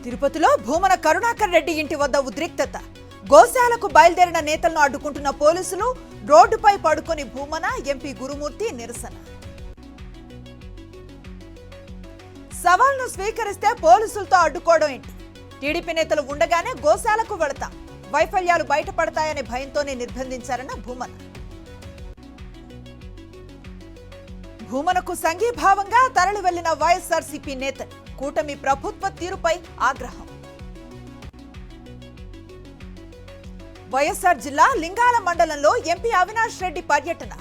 తిరుపతిలో భూమన కరుణాకర్ రెడ్డి ఇంటి వద్ద ఉద్రిక్తత. గోశాలకు బయలుదేరిన నేతలను అడ్డుకుంటున్న పోలీసులు, రోడ్డుపై పడుకొని భూమన, ఎంపీ గురుమూర్తి నిరసన. సవాల్ను స్వీకరిస్తే పోలీసులతో అడ్డుకోవడం ఏంటి? టీడీపీ నేతలు ఉండగానే గోశాలకు వెళతాం, వైఫల్యాలు బయటపడతాయనే భయంతోనే నిర్బంధించారన్న భూమన. భూమనకు సంఘీభావంగా తరలి వెళ్లిన వైఎస్ఆర్సీపీ నేతలు, కూటమి ప్రభుత్వ తీరుపై ఆగ్రహం. వైఎస్ఆర్ జిల్లా లింగాల మండలంలో ఎంపీ అవినాష్ రెడ్డి పర్యటన.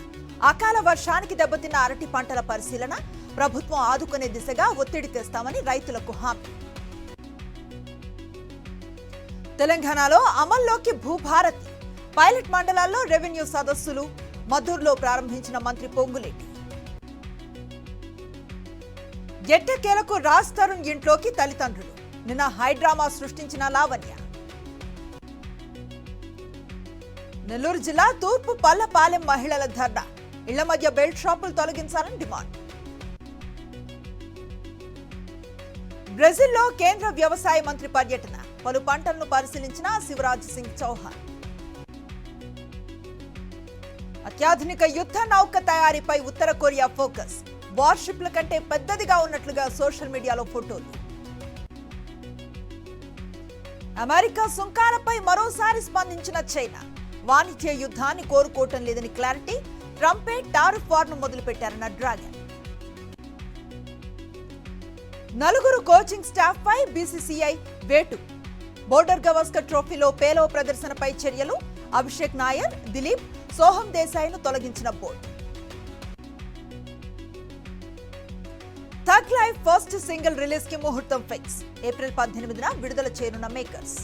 అకాల వర్షానికి దెబ్బతిన్న అరటి పంటల పరిశీలన, ప్రభుత్వం ఆదుకునే దిశగా ఒత్తిడి తెస్తామని రైతులకు హామీ. తెలంగాణలో అమల్లోకి భూభారతి. పైలట్ మండలాల్లో రెవెన్యూ సదస్సులు. మద్దూరులో ప్రారంభించిన మంత్రి పొంగులేటి. ఎట్టకేలకు రాజ్ తరుణ్ ఇంట్లోకి తల్లిదండ్రులు. నిన్న హైడ్రామా సృష్టించిన లావణ్య. నెల్లూరు జిల్లా తూర్పు పల్లపాలెం మహిళల ధర్నా. ఇళ్ల మధ్య బెల్ట్ షాపులు తొలగించాలని డిమాండ్. బ్రెజిల్లో కేంద్ర వ్యవసాయ మంత్రి పర్యటన. పలు పంటలను పరిశీలించిన శివరాజ్ సింగ్ చౌహాన్. అత్యాధునిక యుద్ధ నౌక తయారీపై ఉత్తర కొరియా ఫోకస్. వార్షిప్ల కంటే పెద్దదిగా ఉన్నట్లుగా సోషల్ మీడియాలో ఫోటోలు. అమెరికా సుంకాలపై మరోసారి స్పందించిన చైనా. వాణిజ్య యుద్ధాన్ని కోరుకోవటం లేదని క్లారిటీ. ట్రంపే టారిఫ్ వార్ను మొదలుపెట్టారన్న డ్రాగన్. నలుగురు కోచింగ్ స్టాఫ్ పై బీసీసీఐ వేటు. బోర్డర్ గవాస్కర్ ట్రోఫీలో పేలో ప్రదర్శనపై చర్యలు. అభిషేక్ నాయర్, దిలీప్, సోహం దేశాయ్ను తొలగించిన board. Tug life first single release కి ముహూర్తం ఫిక్స్. ఏప్రిల్ 18న విడుదల చేయనున్న మేకర్స్.